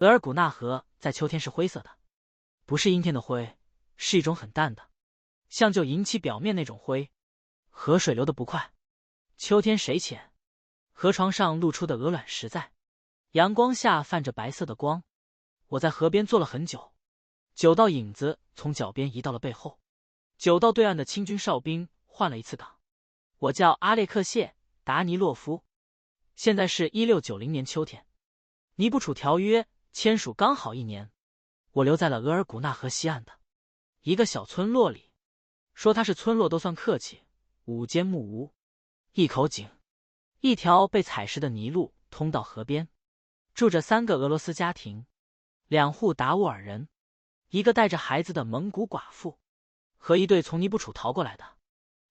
额尔古纳河在秋天是灰色的，不是阴天的灰，是一种很淡的，像就银漆表面那种灰。河水流得不快，秋天水浅，河床上露出的鹅卵石在阳光下泛着白色的光。我在河边坐了很久，久到影子从脚边移到了背后，久到对岸的清军哨兵换了一次岗。我叫阿列克谢·达尼洛夫，现在是1690年秋天，尼布楚条约签署刚好1年。我留在了额尔古纳河西岸的一个小村落里，说它是村落都算客气，5间木屋，一口井，一条被采石的泥路通到河边，住着3个俄罗斯家庭，2户达斡尔人，一个带着孩子的蒙古寡妇，和一对从尼布楚逃过来的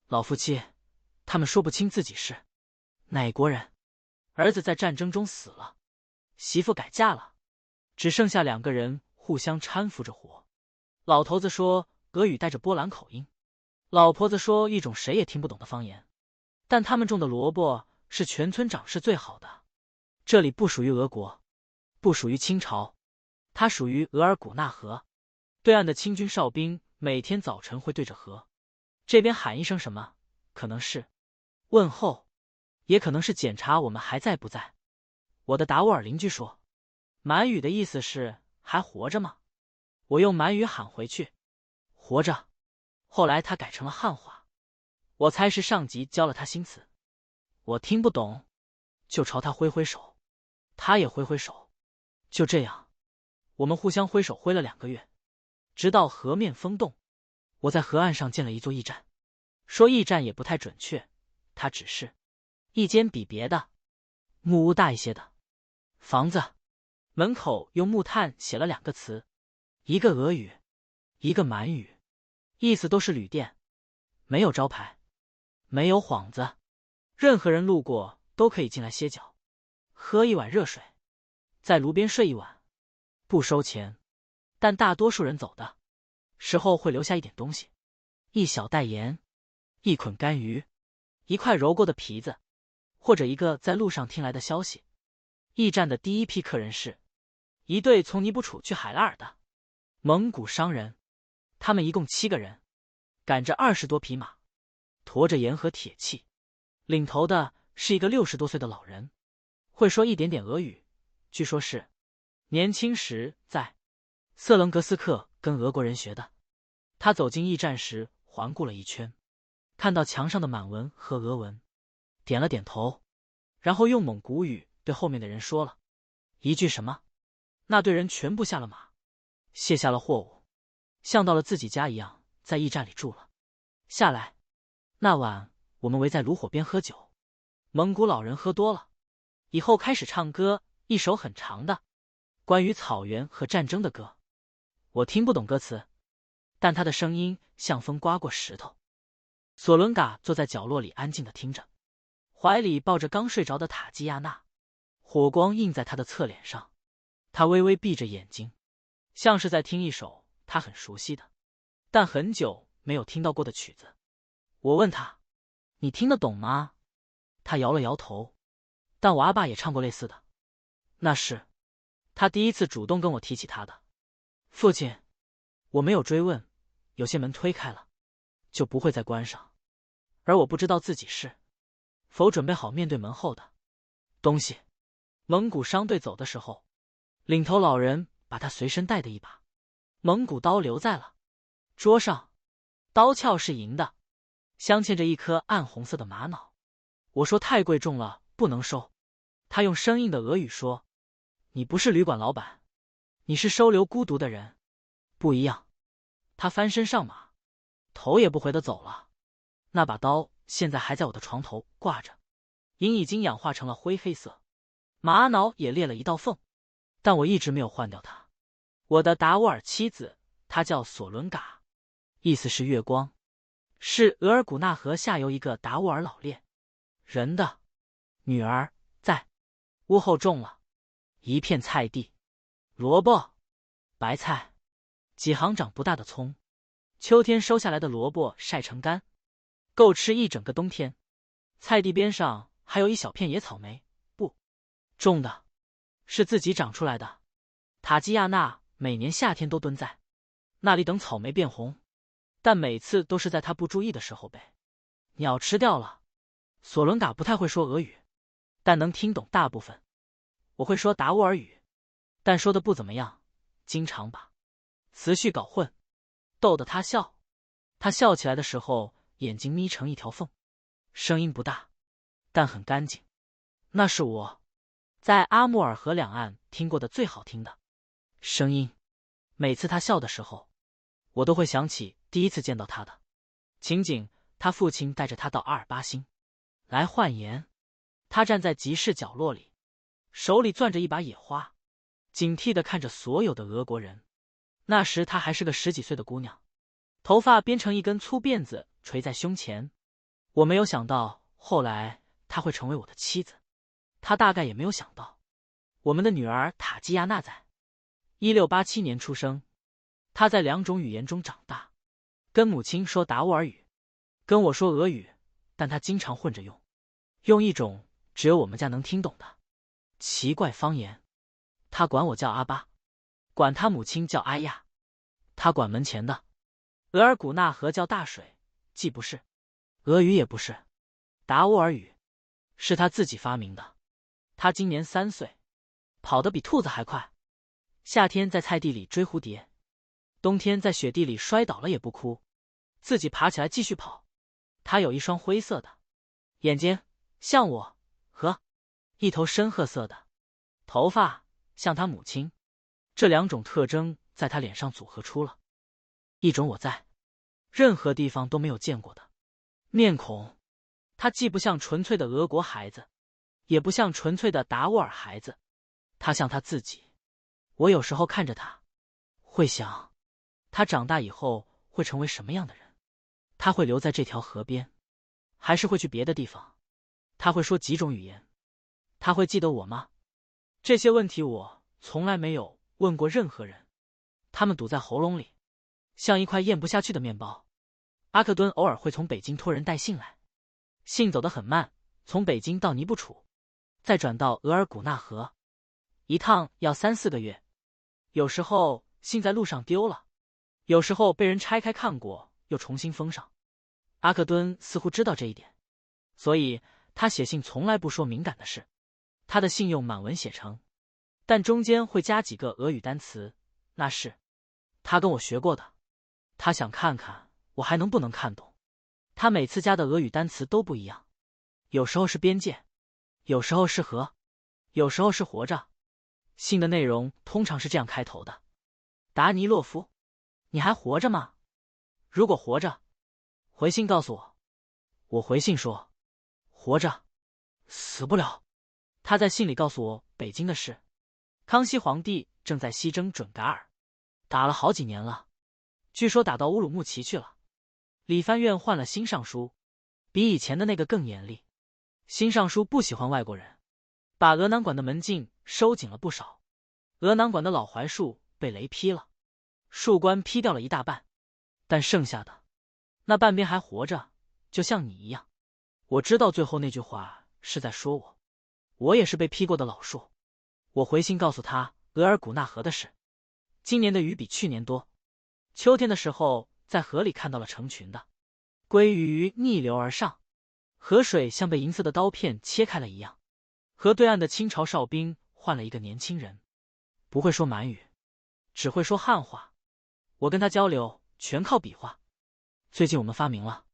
老夫妻。他们说不清自己是哪国人，儿子在战争中死了，媳妇改嫁了，只剩下2个人互相搀扶着活。老头子说俄语带着波兰口音，老婆子说一种谁也听不懂的方言。但他们种的萝卜是全村长势最好的。这里不属于俄国，不属于清朝，它属于额尔古纳河。对岸的清军哨兵每天早晨会对着河这边喊一声什么，可能是问候，也可能是检查我们还在不在。我的达斡尔邻居说，满语的意思是还活着吗？我用满语喊回去，活着。后来他改成了汉话，我猜是上级教了他新词。我听不懂，就朝他挥挥手，他也挥挥手。就这样，我们互相挥手挥了2个月，直到河面风动。我在河岸上建了一座驿站，说驿站也不太准确，它只是一间比别的木屋大一些的房子，门口用木炭写了2个词，一个俄语，一个满语，意思都是旅店，没有招牌，没有幌子，任何人路过都可以进来歇脚，喝一碗热水，在炉边睡一晚，不收钱。但大多数人走的时候会留下一点东西，一小袋盐，一捆干鱼，一块揉过的皮子，或者一个在路上听来的消息。驿站的第一批客人是一对从尼布楚去海拉尔的蒙古商人，他们一共7个人，赶着20多匹马，驮着盐和铁器。领头的是一个60多岁的老人，会说一点点俄语，据说是年轻时在瑟棱格斯克跟俄国人学的。他走进驿站时环顾了一圈，看到墙上的满文和俄文，点了点头，然后用蒙古语对后面的人说了一句什么。那队人全部下了马，卸下了货物，像到了自己家一样在驿站里住了下来。那晚我们围在炉火边喝酒，蒙古老人喝多了以后开始唱歌，一首很长的关于草原和战争的歌。我听不懂歌词，但他的声音像风刮过石头。索伦嘎坐在角落里安静地听着，怀里抱着刚睡着的塔基亚娜，火光映在他的侧脸上。他微微闭着眼睛，像是在听一首他很熟悉的但很久没有听到过的曲子。我问他，你听得懂吗？他摇了摇头，但我阿爸也唱过类似的。那是他第一次主动跟我提起他的父亲。我没有追问，有些门推开了就不会再关上，而我不知道自己是否准备好面对门后的东西。蒙古商队走的时候，领头老人把他随身带的一把蒙古刀留在了桌上，刀鞘是银的，镶嵌着一颗暗红色的玛瑙。我说太贵重了，不能收。他用生硬的俄语说，你不是旅馆老板，你是收留孤独的人，不一样。他翻身上马，头也不回地走了。那把刀现在还在我的床头挂着，银已经氧化成了灰黑色，玛瑙也裂了一道缝，但我一直没有换掉它。我的达斡尔妻子，她叫索伦嘎，意思是月光，是额尔古纳河下游一个达斡尔老猎人的女儿。在屋后种了一片菜地，萝卜、白菜，几行长不大的葱，秋天收下来的萝卜晒成干，够吃一整个冬天。菜地边上还有一小片野草莓，不种的，是自己长出来的。塔基亚娜每年夏天都蹲在那里等草莓变红，但每次都是在他不注意的时候被鸟吃掉了。索伦嘎不太会说俄语，但能听懂大部分。我会说达斡尔语，但说的不怎么样，经常把词序搞混，逗得他笑。他笑起来的时候，眼睛眯成一条缝，声音不大，但很干净。那是我在阿穆尔河两岸听过的最好听的声音。每次他笑的时候，我都会想起第一次见到他的情景。他父亲带着他到阿尔巴辛来换盐，他站在集市角落里，手里攥着一把野花，警惕地看着所有的俄国人。那时她还是个10几岁的姑娘，头发编成一根粗辫子垂在胸前。我没有想到后来她会成为我的妻子，她大概也没有想到我们的女儿塔基亚娜在1687年出生。她在2种语言中长大，跟母亲说达斡尔语，跟我说俄语，但她经常混着用一种只有我们家能听懂的奇怪方言。她管我叫阿巴，管她母亲叫阿亚，她管门前的额尔古纳河叫大水，既不是俄语也不是达斡尔语，是她自己发明的。她今年3岁，跑得比兔子还快。夏天在菜地里追蝴蝶，冬天在雪地里摔倒了也不哭，自己爬起来继续跑。她有一双灰色的眼睛，像我，和一头深褐色的头发，像她母亲。这2种特征在她脸上组合出了一种我在任何地方都没有见过的面孔。她既不像纯粹的俄国孩子，也不像纯粹的达斡尔孩子，她像她自己。我有时候看着她，会想，她长大以后会成为什么样的人？她会留在这条河边，还是会去别的地方？她会说几种语言？她会记得我吗？这些问题我从来没有问过任何人，他们堵在喉咙里，像一块咽不下去的面包。阿克敦偶尔会从北京托人带信来，信走得很慢，从北京到尼布楚，再转到额尔古纳河，一趟要3、4个月。有时候信在路上丢了，有时候被人拆开看过又重新封上。阿克敦似乎知道这一点，所以他写信从来不说敏感的事。他的信用满文写成，但中间会加几个俄语单词，那是他跟我学过的。他想看看我还能不能看懂。他每次加的俄语单词都不一样，有时候是边界，有时候是河，有时候是活着。信的内容通常是这样开头的：达尼洛夫，你还活着吗？如果活着，回信告诉我。我回信说，活着，死不了。他在信里告诉我北京的事，康熙皇帝正在西征准噶尔，打了好几年了，据说打到乌鲁木齐去了。理藩院换了新尚书，比以前的那个更严厉。新尚书不喜欢外国人，把俄南馆的门禁收紧了不少。俄南馆的老槐树被雷劈了，树冠劈掉了一大半，但剩下的那半边还活着，就像你一样。我知道最后那句话是在说我，我也是被劈过的老树。我回信告诉他额尔古纳河的事，今年的雨比去年多。秋天的时候在河里看到了成群的鲑鱼逆流而上，河水像被银色的刀片切开了一样。河对岸的清朝哨兵换了一个年轻人，不会说满语，只会说汉话。我跟他交流全靠比划。最近我们发明了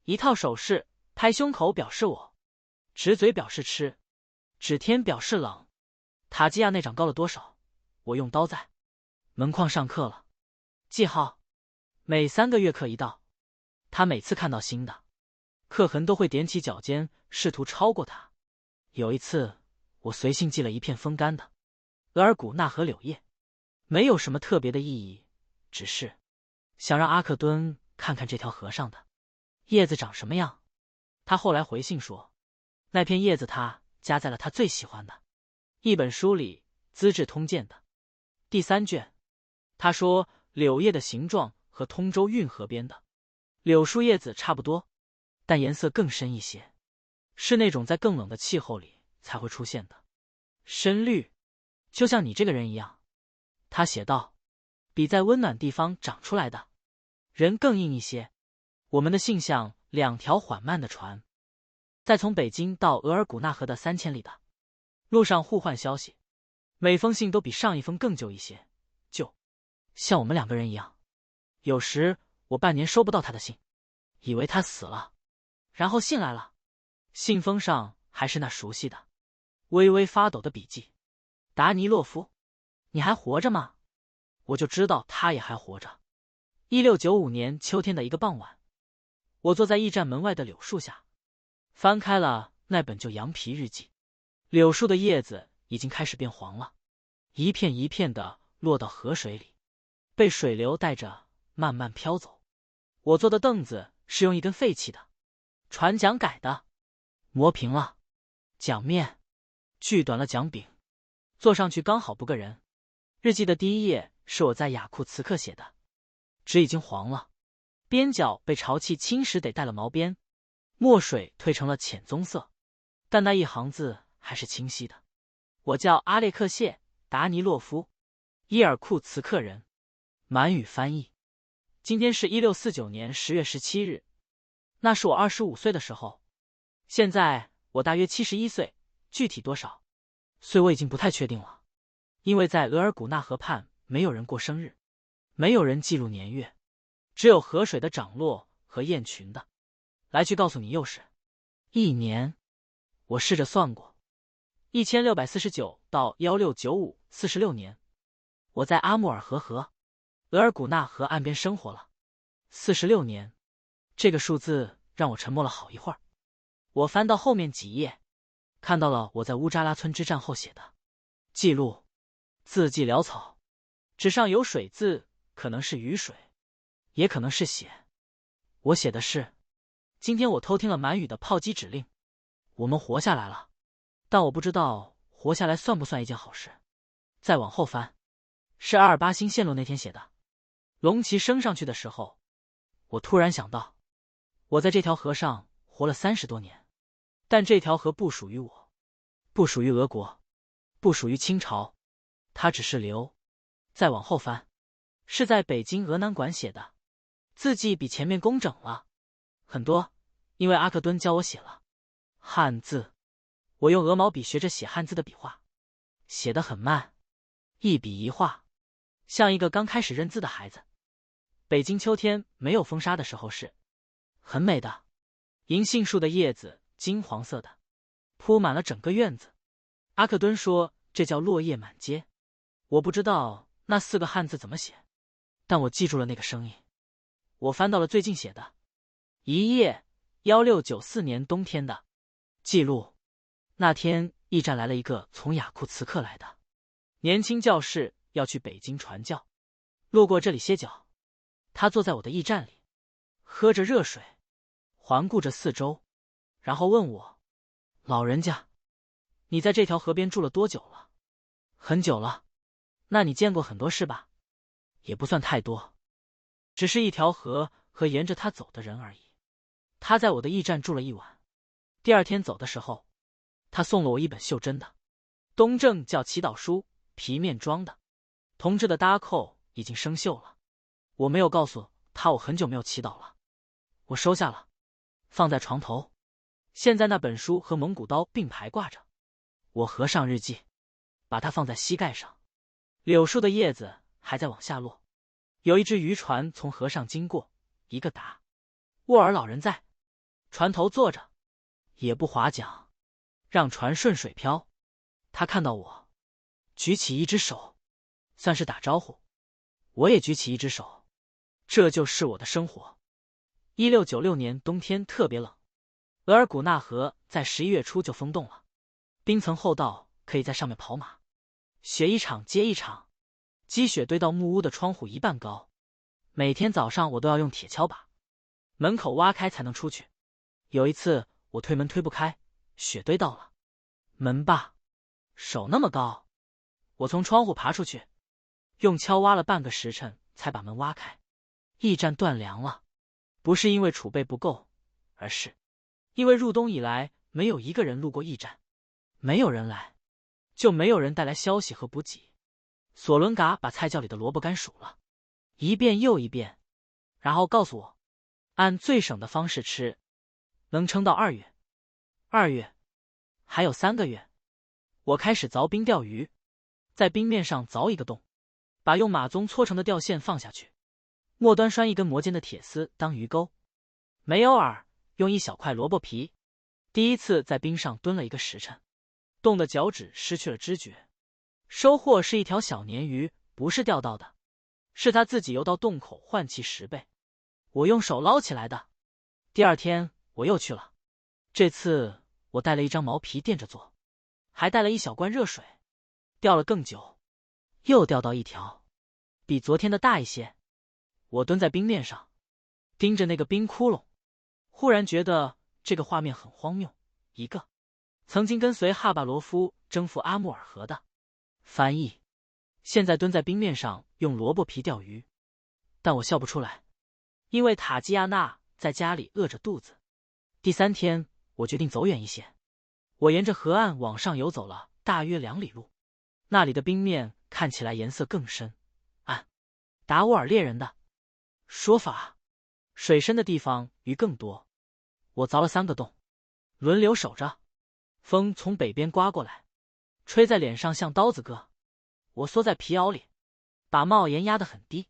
一套手势，拍胸口表示我，指嘴表示吃，指天表示冷。塔基亚那长高了多少？我用刀在门框上刻了记号，每3个月刻一道。他每次看到新的刻痕都会踮起脚尖，试图超过他。有一次我随性寄了一片风干的额尔古纳河柳叶，没有什么特别的意义，只是想让阿克敦看看这条河上的叶子长什么样。他后来回信说，那片叶子他夹在了他最喜欢的一本书里，《资治通鉴》的第3卷。他说柳叶的形状和通州运河边的柳树叶子差不多，但颜色更深一些，是那种在更冷的气候里才会出现的深绿，就像你这个人一样。他写道：“比在温暖地方长出来的人更硬一些。我们的信像2条缓慢的船，在从北京到额尔古纳河的3000里的路上互换消息，每封信都比上一封更旧一些，就像我们2个人一样。有时我半年收不到他的信，以为他死了，然后信来了，信封上还是那熟悉的微微发抖的笔迹：达尼洛夫，你还活着吗？”我就知道他也还活着。1695年秋天的一个傍晚，我坐在驿站门外的柳树下，翻开了那本旧羊皮日记。柳树的叶子已经开始变黄了，一片一片的落到河水里，被水流带着慢慢飘走。我坐的凳子是用一根废弃的船桨改的，磨平了，桨面锯短了桨柄，坐上去刚好不个人。日记的第1页是我在雅库茨克写的，纸已经黄了，边角被潮气侵蚀得带了毛边，墨水褪成了浅棕色，但那一行字还是清晰的。我叫阿列克谢·达尼洛夫，伊尔库茨克人，满语翻译。今天是1649年10月17日，那是我25岁的时候。现在我大约71岁，具体多少岁我已经不太确定了，因为在额尔古纳河畔没有人过生日，没有人记录年月，只有河水的涨落和雁群的来去告诉你又是1年。我试着算过，1649到1695 46年，我在阿穆尔河和额尔古纳河岸边生活了46年。这个数字让我沉默了好一会儿。我翻到后面几页，看到了我在乌扎拉村之战后写的记录，字迹潦草，纸上有水渍，可能是雨水，也可能是血。我写的是：今天我偷听了满语的炮击指令，我们活下来了，但我不知道活下来算不算一件好事。再往后翻，是阿尔巴星陷落那天写的。龙旗升上去的时候，我突然想到，我在这条河上活了30多年，但这条河不属于我，不属于俄国，不属于清朝，它只是流。再往后翻，是在北京俄南馆写的，字迹比前面工整了很多，因为阿克敦教我写了汉字。我用鹅毛笔学着写汉字的笔画，写得很慢，一笔一画，像一个刚开始认字的孩子。北京秋天没有风沙的时候是很美的，银杏树的叶子金黄色的，铺满了整个院子。阿克敦说这叫落叶满街。我不知道那4个汉字怎么写，但我记住了那个声音。我翻到了最近写的1页，1694年冬天的记录。那天驿站来了一个从雅库茨克来的年轻教士，要去北京传教，路过这里歇脚。他坐在我的驿站里，喝着热水，环顾着四周，然后问我：“老人家，你在这条河边住了多久了？”“很久了。”“那你见过很多事吧？”“也不算太多，只是一条河和沿着它走的人而已。”他在我的驿站住了1晚，第2天走的时候，他送了我一本袖珍的东正教祈祷书，皮面装的，铜制的搭扣已经生锈了。我没有告诉他我很久没有祈祷了，我收下了，放在床头。现在那本书和蒙古刀并排挂着。我合上日记，把它放在膝盖上。柳树的叶子还在往下落。有一只渔船从河上经过，一个达沃尔老人在船头坐着，也不划桨，让船顺水漂。他看到我，举起一只手，算是打招呼。我也举起一只手。这就是我的生活。1696年冬天特别冷，额尔古纳河在11月初就封冻了，冰层厚到可以在上面跑马，雪一场接一场，积雪堆到木屋的窗户1半高。每天早上我都要用铁锹把门口挖开才能出去。有一次我推门推不开，雪堆到了门把手那么高，我从窗户爬出去，用锹挖了半个时辰才把门挖开。驿站断粮了，不是因为储备不够，而是因为入冬以来没有一个人路过驿站，没有人来，就没有人带来消息和补给，索伦嘎把菜窖里的萝卜干数了一遍又一遍，然后告诉我，按最省的方式吃，能撑到2月。2月，还有3个月。我开始凿冰钓鱼，在冰面上凿一个洞，把用马鬃搓成的钓线放下去，末端拴一根磨尖的铁丝当鱼钩，没有饵，用一小块萝卜皮。第一次在冰上蹲了1个时辰，冻得脚趾失去了知觉。收获是一条小鲶鱼，不是钓到的，是他自己游到洞口换气10倍，我用手捞起来的。第2天我又去了，这次我带了一张毛皮垫着做，还带了一小罐热水，钓了更久，又钓到1条，比昨天的大一些。我蹲在冰面上，盯着那个冰窟窿，忽然觉得这个画面很荒谬。一个曾经跟随哈巴罗夫征服阿穆尔河的翻译，现在蹲在冰面上用萝卜皮钓鱼，但我笑不出来，因为塔基亚娜在家里饿着肚子。第3天，我决定走远一些，我沿着河岸往上游走了大约2里路，那里的冰面看起来颜色更深暗。达斡尔猎人的说法，水深的地方鱼更多。我凿了3个洞，轮流守着。风从北边刮过来，吹在脸上像刀子割。我缩在皮袄里，把帽檐压得很低，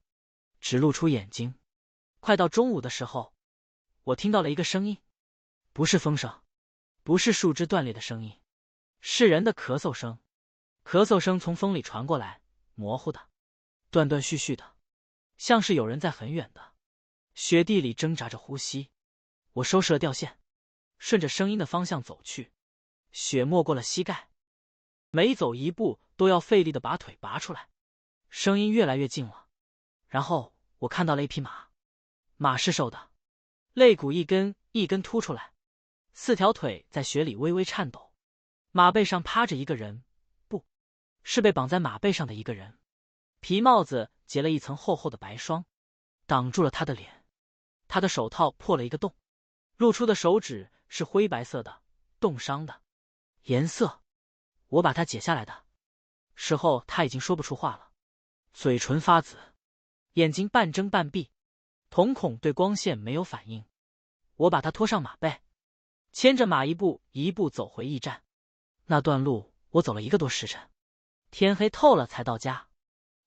只露出眼睛。快到中午的时候，我听到了一个声音，不是风声，不是树枝断裂的声音，是人的咳嗽声。咳嗽声从风里传过来，模糊的，断断续续的，像是有人在很远的雪地里挣扎着呼吸。我收拾了钓线，顺着声音的方向走去，雪没过了膝盖，每走一步都要费力的把腿拔出来。声音越来越近了，然后我看到了一匹马，马是瘦的，肋骨一根一根凸出来，4条腿在雪里微微颤抖。马背上趴着一个人，不是被绑在马背上的一个人，皮帽子结了一层厚厚的白霜，挡住了他的脸。他的手套破了一个洞，露出的手指是灰白色的，冻伤的颜色。我把它解下来的时候，他已经说不出话了，嘴唇发紫，眼睛半睁半闭，瞳孔对光线没有反应。我把他拖上马背，牵着马一步一步走回驿站。那段路我走了1个多时辰，天黑透了才到家。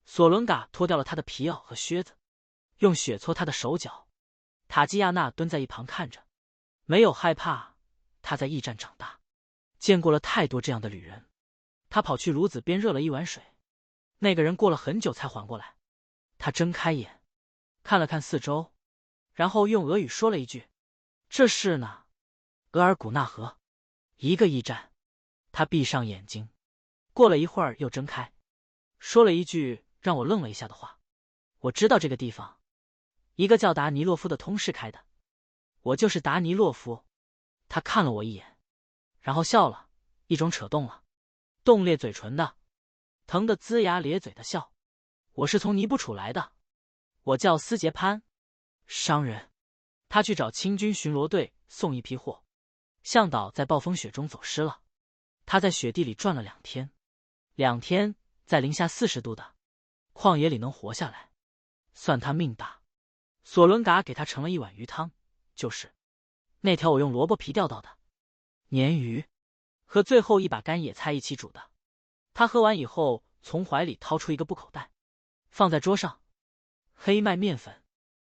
索伦嘎脱掉了他的皮袄和靴子，用雪搓他的手脚。塔基亚娜蹲在一旁看着，没有害怕。他在驿站长大，见过了太多这样的旅人。他跑去炉子边热了一碗水，那个人过了很久才缓过来。他睁开眼，看了看四周，然后用俄语说了一句：“这是呢，额尔古纳河。”1个驿站。他闭上眼睛，过了一会儿又睁开，说了一句让我愣了一下的话：“我知道这个地方，一个叫达尼洛夫的通事开的，我就是达尼洛夫。”他看了我一眼，然后笑了，一种扯动了冻裂嘴唇的，疼得龇牙咧嘴的笑。我是从尼布楚来的，我叫斯杰潘，商人。他去找清军巡逻队送一批货，向导在暴风雪中走失了。他在雪地里转了2天，2天在零下40度的旷野里能活下来，算他命大。索伦嘎给他盛了一碗鱼汤，就是那条我用萝卜皮钓到的鲶鱼，和最后一把干野菜一起煮的。他喝完以后，从怀里掏出一个布口袋，放在桌上。黑麦面粉，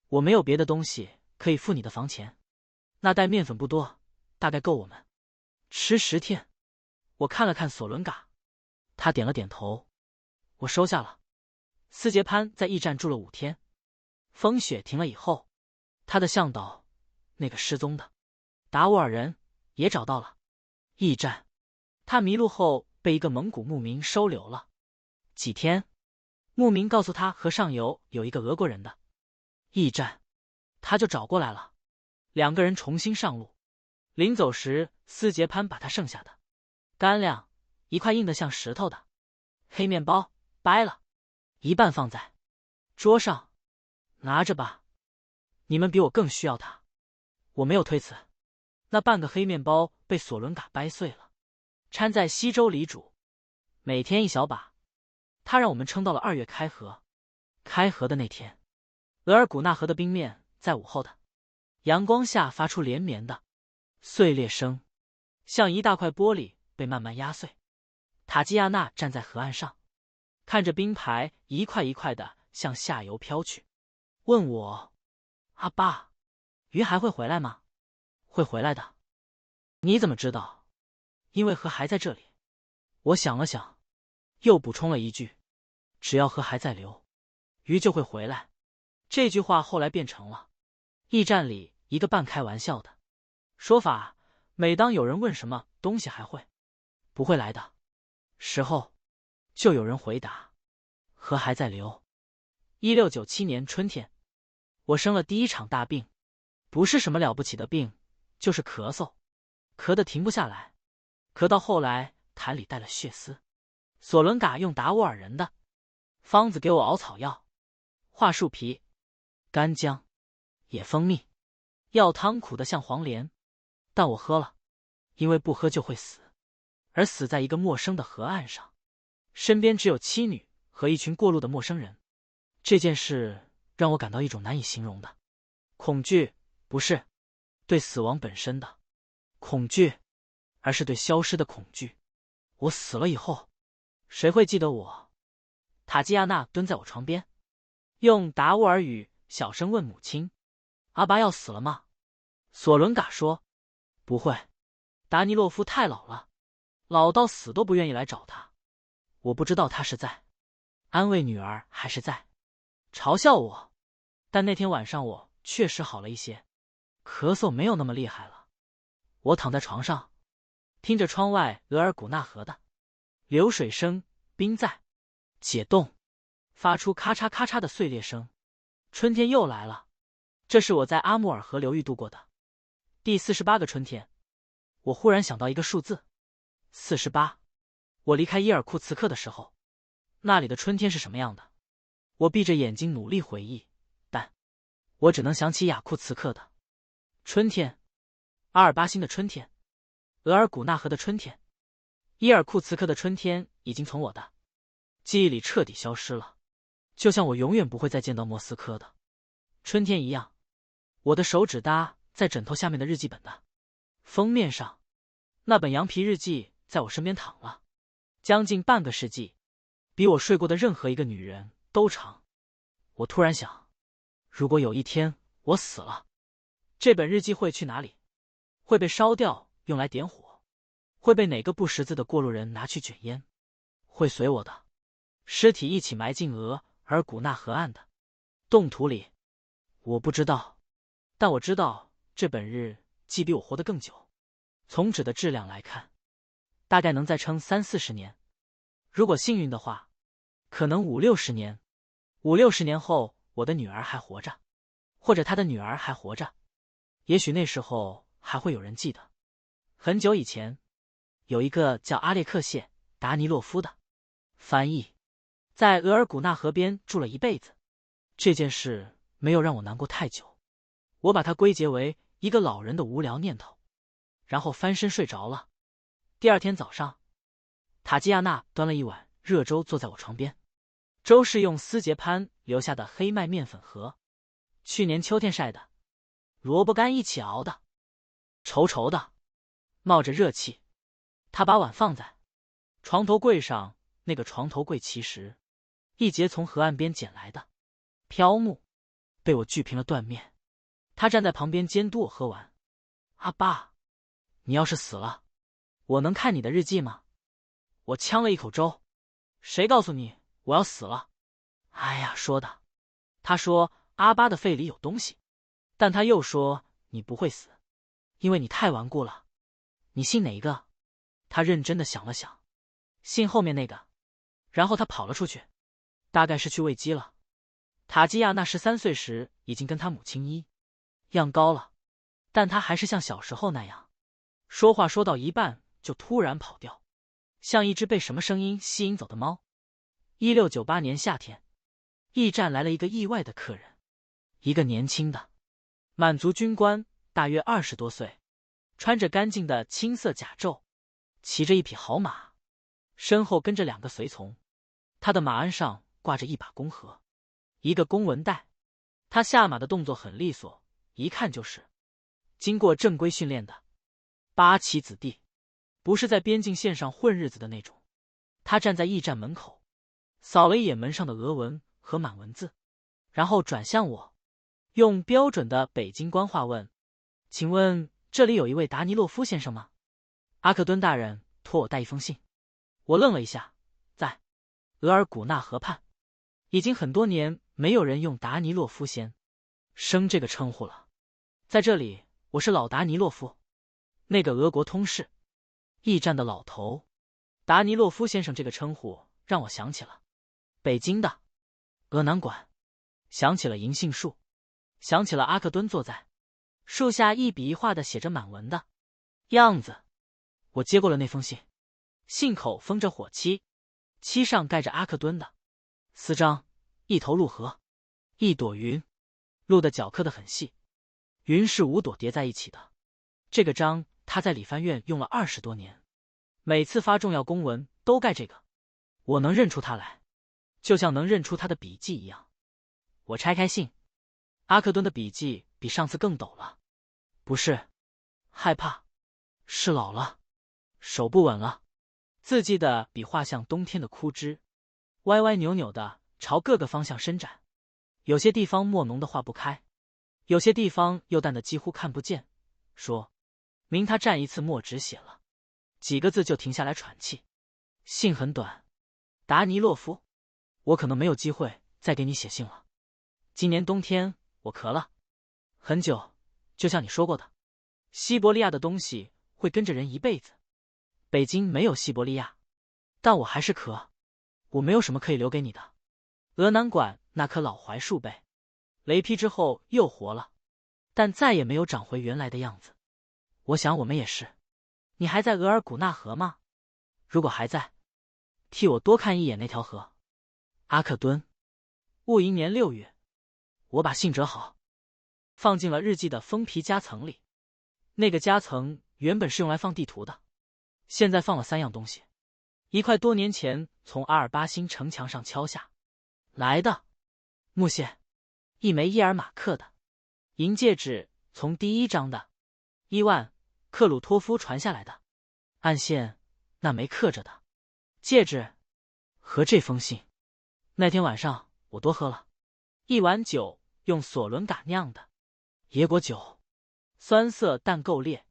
我没有别的东西可以付你的房钱，那袋面粉不多，大概够我们吃10天。我看了看索伦嘎，他点了点头，我收下了。斯杰潘在驿站住了5天，风雪停了以后，他的向导，那个失踪的达斡尔人也找到了驿站。他迷路后被一个蒙古牧民收留了几天，牧民告诉他河上游有一个俄国人的驿站，他就找过来了。2个人重新上路，临走时斯杰潘把他剩下的干粮，一块硬得像石头的黑面包掰了一半放在桌上，拿着吧，你们比我更需要它。我没有推辞。那半个黑面包被索伦嘎掰碎了，掺在稀粥里煮，每天1小把。他让我们撑到了2月开河。开河的那天，额尔古纳河的冰面在午后的阳光下发出连绵的碎裂声，像一大块玻璃被慢慢压碎。塔基亚娜站在河岸上，看着冰排一块一块的向下游飘去，问我：“阿爸，鱼还会回来吗？”“会回来的。”“你怎么知道？”“因为河还在这里。”我想了想，又补充了一句：“只要河还在流，鱼就会回来。”这句话后来变成了驿站里一个半开玩笑的说法。每当有人问什么东西还会不会来的时候，就有人回答：“河还在流。”1697年春天，我生了第一场大病，不是什么了不起的病，就是咳嗽，咳得停不下来，咳到后来痰里带了血丝。索伦嘎用达斡尔人的方子给我熬草药，桦树皮、干姜、野蜂蜜，药汤苦得像黄连，但我喝了，因为不喝就会死，而死在一个陌生的河岸上，身边只有妻女和一群过路的陌生人。这件事让我感到一种难以形容的恐惧，不是对死亡本身的恐惧，而是对消失的恐惧。我死了以后，谁会记得我？塔基亚娜蹲在我床边，用达斡尔语小声问母亲：“阿爸要死了吗？”索伦嘎说：“不会，达尼洛夫太老了，老到死都不愿意来找他。我不知道他是在安慰女儿还是在嘲笑我，但那天晚上我确实好了一些，咳嗽没有那么厉害了。”我躺在床上，听着窗外额尔古纳河的流水声，冰在解冻，发出咔嚓咔嚓的碎裂声。春天又来了，这是我在阿穆尔河流域度过的第48个春天。我忽然想到一个数字，48。我离开伊尔库茨克的时候，那里的春天是什么样的？我闭着眼睛努力回忆，但我只能想起雅库茨克的春天，阿尔巴辛的春天，额尔古纳河的春天。伊尔库茨克的春天已经从我的记忆里彻底消失了，就像我永远不会再见到莫斯科的春天一样。我的手指搭在枕头下面的日记本的封面上，那本羊皮日记在我身边躺了将近半个世纪，比我睡过的任何一个女人都长。我突然想，如果有一天我死了，这本日记会去哪里？会被烧掉用来点火？会被哪个不识字的过路人拿去卷烟？会随我的尸体一起埋进额尔古纳河岸的冻土里？我不知道，但我知道这本日记比我活得更久。从纸的质量来看，大概能再撑30-40年，如果幸运的话，可能50-60年。50-60年后，我的女儿还活着，或者她的女儿还活着，也许那时候还会有人记得。很久以前，有一个叫阿列克谢·达尼洛夫的翻译，在额尔古纳河边住了一辈子。这件事没有让我难过太久，我把它归结为一个老人的无聊念头，然后翻身睡着了。第二天早上，塔基亚娜端了一碗热粥坐在我床边，粥是用丝节潘留下的黑麦面粉和去年秋天晒的萝卜干一起熬的，稠稠的，冒着热气。他把碗放在床头柜上，那个床头柜其实一截从河岸边捡来的飘木，被我锯平了断面。他站在旁边监督我喝完。阿爸，你要是死了，我能看你的日记吗？我呛了一口粥。谁告诉你我要死了？哎呀，说的。他说阿巴的肺里有东西，但他又说你不会死，因为你太顽固了。你信哪一个？他认真的想了想，信后面那个。然后他跑了出去，大概是去喂鸡了。塔基亚娜13岁时已经跟他母亲一样高了，但他还是像小时候那样，说话说到一半就突然跑掉，像一只被什么声音吸引走的猫。1698年夏天，驿站来了一个意外的客人，一个年轻的满族军官，大约20多岁，穿着干净的青色甲胄，骑着一匹好马，身后跟着2个随从。他的马鞍上挂着一把弓盒，一个公文袋。他下马的动作很利索，一看就是经过正规训练的八旗子弟，不是在边境线上混日子的那种。他站在驿站门口，扫了一眼门上的俄文和满文字，然后转向我，用标准的北京官话问：“请问这里有一位达尼洛夫先生吗？”阿克敦大人托我带一封信。我愣了一下，在额尔古纳河畔，已经很多年没有人用达尼洛夫先生这个称呼了。在这里，我是老达尼洛夫，那个俄国通事。驿站的老头，达尼洛夫先生这个称呼让我想起了北京的俄南馆，想起了银杏树，想起了阿克敦坐在树下一笔一画的写着满文的样子。我接过了那封信，信口封着火漆，漆上盖着阿克敦的私章，一头鹿河，一朵云，鹿的角刻得很细，云是5朵叠在一起的。这个章他在理藩院用了20多年，每次发重要公文都盖这个。我能认出他来，就像能认出他的笔迹一样。我拆开信，阿克敦的笔迹比上次更抖了，不是害怕，是老了，手不稳了。字迹的笔画像冬天的枯枝，歪歪扭扭的朝各个方向伸展，有些地方墨浓的画不开，有些地方又淡的几乎看不见。说明他蘸一次墨只写了几个字就停下来喘气。信很短，达尼洛夫，我可能没有机会再给你写信了。今年冬天我咳了很久，就像你说过的，西伯利亚的东西会跟着人一辈子。北京没有西伯利亚，但我还是咳，我没有什么可以留给你的。俄南馆那棵老槐树被雷劈之后又活了，但再也没有长回原来的样子。我想我们也是。你还在额尔古纳河吗？如果还在，替我多看一眼那条河。阿克敦。戊寅年6月。我把信折好，放进了日记的封皮夹层里。那个夹层原本是用来放地图的，现在放了3样东西：一块多年前从阿尔巴辛城墙上敲下来的木屑，一枚伊尔马克的银戒指，从第1章的伊万克鲁托夫传下来的暗线，那枚刻着的戒指，和这封信。那天晚上我多喝了1碗酒，用索伦嘎酿的野果酒，酸涩但够烈。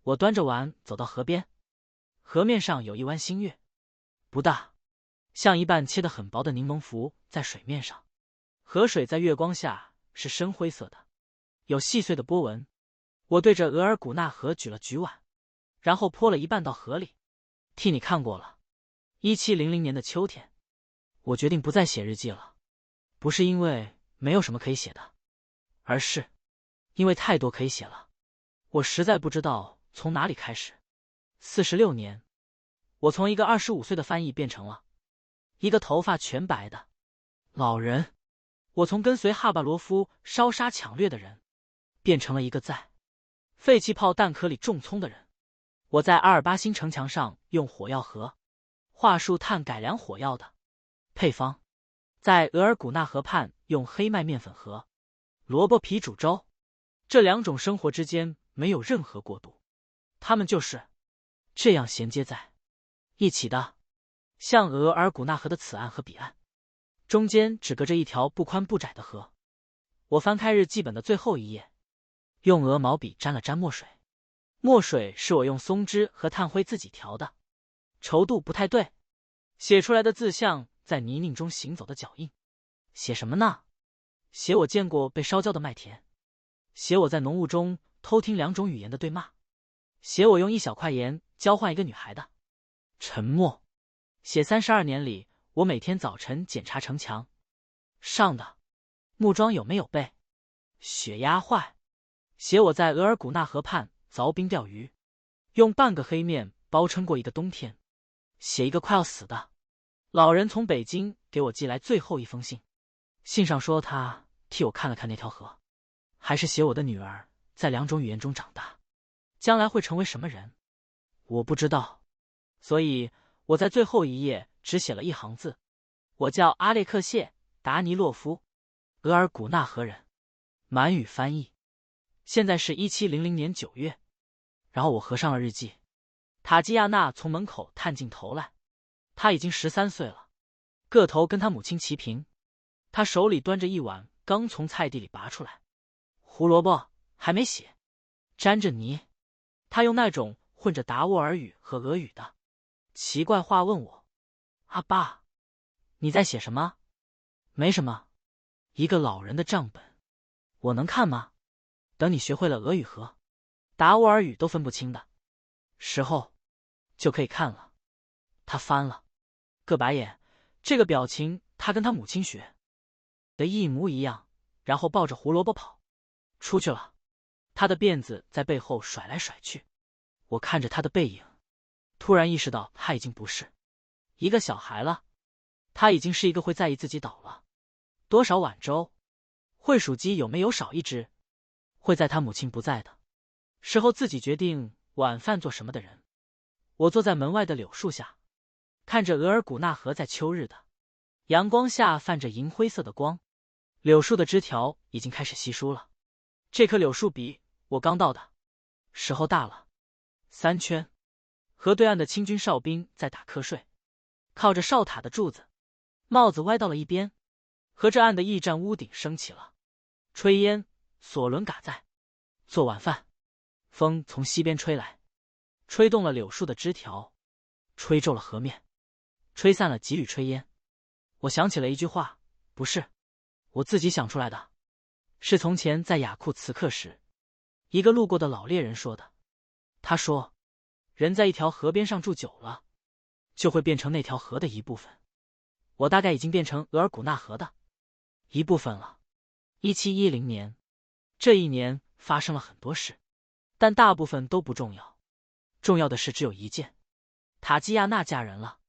我端着碗走到河边，河面上有一湾新月，不大，像一半切得很薄的柠檬符在水面上。河水在月光下是深灰色的，有细碎的波纹。我对着额尔古纳河举了举碗，然后泼了一半到河里。替你看过了。1700年的秋天，我决定不再写日记了，不是因为没有什么可以写的，而是因为太多可以写了，我实在不知道从哪里开始。46年，我从一个25岁的翻译变成了一个头发全白的老人。我从跟随哈巴罗夫烧杀抢掠的人，变成了一个在废弃炮弹壳里种葱的人。我在阿尔巴辛城墙上用火药和桦树炭改良火药的配方，在额尔古纳河畔用黑麦面粉和萝卜皮煮粥。这2种生活之间没有任何过渡，它们就是这样衔接在一起的，像额尔古纳河的此岸和彼岸，中间只隔着一条不宽不窄的河。我翻开日记本的最后一页，用鹅毛笔沾了沾墨水。墨水是我用松脂和炭灰自己调的，稠度不太对，写出来的字像在泥泞中行走的脚印。写什么呢？写我见过被烧焦的麦田，写我在浓雾中偷听2种语言的对骂，写我用1小块盐交换一个女孩的沉默，写32年里我每天早晨检查城墙上的木桩有没有被雪压坏，写我在额尔古纳河畔凿冰钓鱼，用半个黑面包撑过一个冬天，写一个快要死的老人从北京给我寄来最后一封信，信上说他替我看了看那条河，还是写我的女儿在2种语言中长大，将来会成为什么人我不知道，所以我在最后一页只写了1行字：我叫阿列克谢·达尼洛夫，额尔古纳河人，满语翻译。现在是1700年9月。然后我合上了日记。塔基亚娜从门口探进头来，她已经13岁了，个头跟她母亲齐平。她手里端着一碗刚从菜地里拔出来胡萝卜，还没洗，沾着泥。她用那种混着达斡尔语和俄语的奇怪话问我：“阿爸，你在写什么？”“没什么，一个老人的账本。”“我能看吗？”“等你学会了俄语和达斡尔语都分不清的时候，就可以看了。”他翻了个白眼，这个表情他跟他母亲学的一模一样，然后抱着胡萝卜跑出去了。他的辫子在背后甩来甩去。我看着他的背影，突然意识到他已经不是一个小孩了，他已经是一个会在意自己倒了多少碗粥，会数鸡有没有少一只，会在他母亲不在的时候自己决定晚饭做什么的人。我坐在门外的柳树下，看着额尔古纳河在秋日的阳光下泛着银灰色的光，柳树的枝条已经开始稀疏了。这棵柳树比我刚到的时候大了3圈。河对岸的清军哨兵在打瞌睡，靠着哨塔的柱子，帽子歪到了一边。河这岸的驿站屋顶升起了炊烟，索伦嘎在做晚饭。风从西边吹来，吹动了柳树的枝条，吹皱了河面，吹散了几缕炊烟。我想起了一句话，不是我自己想出来的，是从前在雅库茨克时一个路过的老猎人说的。他说，人在一条河边上住久了，就会变成那条河的一部分。我大概已经变成额尔古纳河的一部分了。1710年，这一年发生了很多事，但大部分都不重要。重要的事只有一件，塔基亚娜嫁人了。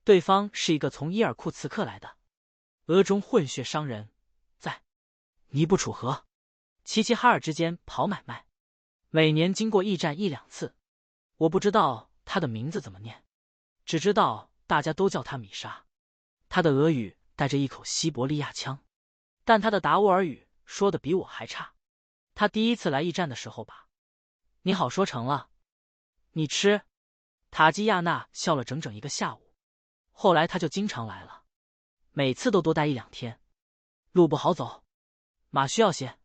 对方是一个从伊尔库茨克来的俄中混血商人，在尼布楚河、齐齐哈尔之间跑买卖，每年经过驿站1、2次。我不知道他的名字怎么念，只知道大家都叫他米莎。他的俄语带着一口西伯利亚腔，但他的达斡尔语说的比我还差。他第一次来驿站的时候把你好说成了你吃。塔基亚娜笑了整整一个下午，后来他就经常来了，每次都多待1、2天。路不好走，马需要些，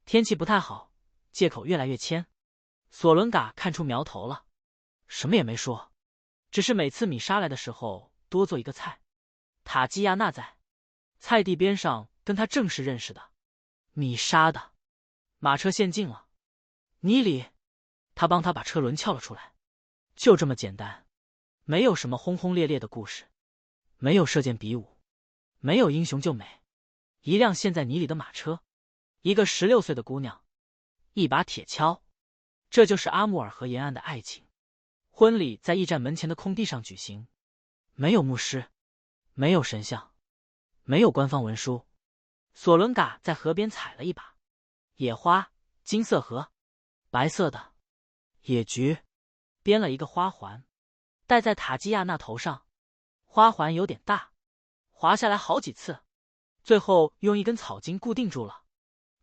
天气不太好，借口越来越谦。索伦嘎看出苗头了，什么也没说，只是每次米莎来的时候多做一个菜。塔基亚娜在菜地边上跟他正式认识的。米莎的马车陷进了泥里，他帮他把车轮撬了出来，就这么简单，没有什么轰轰烈烈的故事，没有射箭比武，没有英雄救美，一辆陷在泥里的马车，一个16岁的姑娘，一把铁锹，这就是阿穆尔河沿岸的爱情。婚礼在驿站门前的空地上举行，没有牧师，没有神像，没有官方文书。索伦嘎在河边采了一把野花，金色和白色的野菊，编了一个花环，戴在塔基亚娜头上。花环有点大，滑下来好几次，最后用一根草巾固定住了。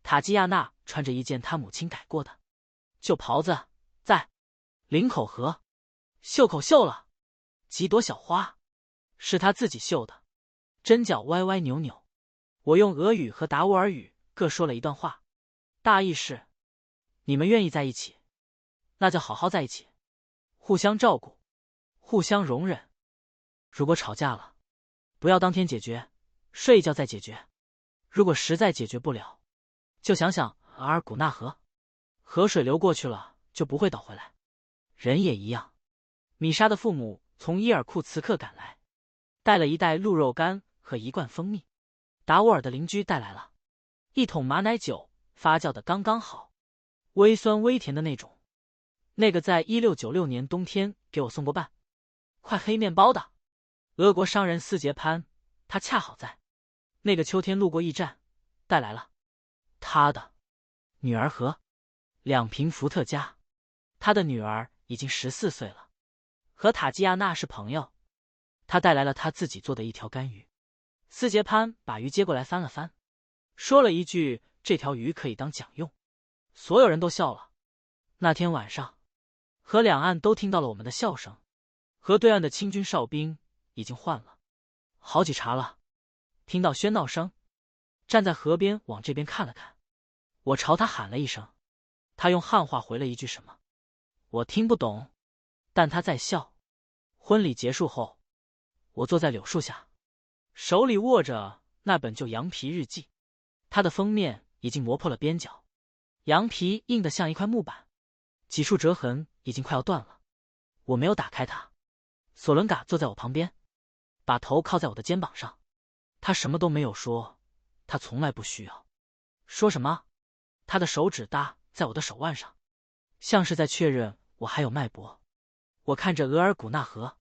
塔基亚娜穿着一件她母亲改过的旧袍子，在领口和袖口绣了几朵小花，是她自己绣的，针脚歪歪扭扭。我用俄语和达斡尔语各说了一段话，大意是：你们愿意在一起，那就好好在一起，互相照顾，互相容忍。如果吵架了，不要当天解决，睡一觉再解决。如果实在解决不了，就想想额尔古纳河，河水流过去了就不会倒回来。人也一样。米莎的父母从伊尔库茨克赶来，带了一袋鹿肉干和一罐蜂蜜。达斡尔的邻居带来了一桶马奶酒，发酵的刚刚好，微酸微甜的那种。那个在1696年冬天给我送过半块黑面包的俄国商人斯捷潘，他恰好在那个秋天路过驿站，带来了他的女儿和2瓶伏特加。他的女儿已经14岁了，和塔基亚娜是朋友。他带来了他自己做的一条干鱼。司节潘把鱼接过来翻了翻，说了一句：“这条鱼可以当桨用。”所有人都笑了。那天晚上，河两岸都听到了我们的笑声。河对岸的清军哨兵已经换了好几茬了，听到喧闹声，站在河边往这边看了看。我朝他喊了一声，他用汉话回了一句什么，我听不懂，但他在笑。婚礼结束后，我坐在柳树下，手里握着那本旧羊皮日记，它的封面已经磨破了边角，羊皮硬得像一块木板，几处折痕已经快要断了。我没有打开它。索伦嘎坐在我旁边，把头靠在我的肩膀上。他什么都没有说，他从来不需要说什么。他的手指搭在我的手腕上，像是在确认我还有脉搏。我看着额尔古纳河，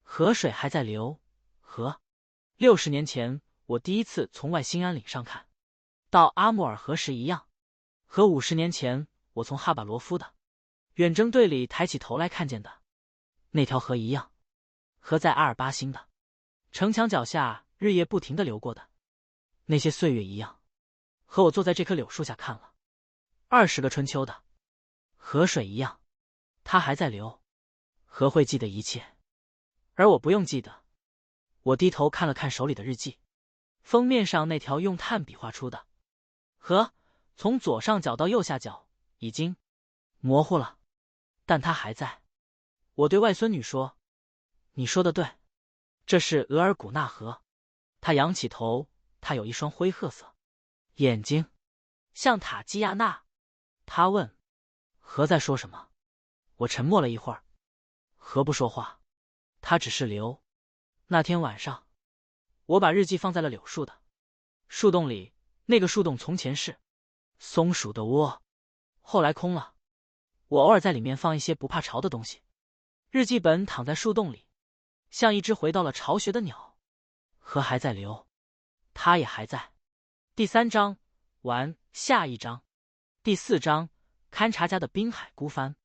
河水还在流。河60年前我第一次从外兴安岭上看到阿穆尔河时一样，和50年前我从哈巴罗夫的远征队里抬起头来看见的那条河一样。河在阿尔巴辛的城墙脚下日夜不停地流过的那些岁月一样，和我坐在这棵柳树下看了20个春秋的河水一样，它还在流。河会记得一切，而我不用记得。我低头看了看手里的日记，封面上那条用炭笔画出的河，从左上角到右下角已经模糊了，但它还在。我对外孙女说：“你说的对，这是额尔古纳河。”她仰起头，她有一双灰褐色眼睛，像塔基亚娜。她问：“河在说什么？”我沉默了一会儿。河不说话，它只是流。那天晚上，我把日记放在了柳树的树洞里。那个树洞从前是松鼠的窝，后来空了。我偶尔在里面放一些不怕潮的东西。日记本躺在树洞里，像一只回到了巢穴的鸟。河还在流，它也还在。第3章完，下一章。第4章，勘察家的滨海孤帆。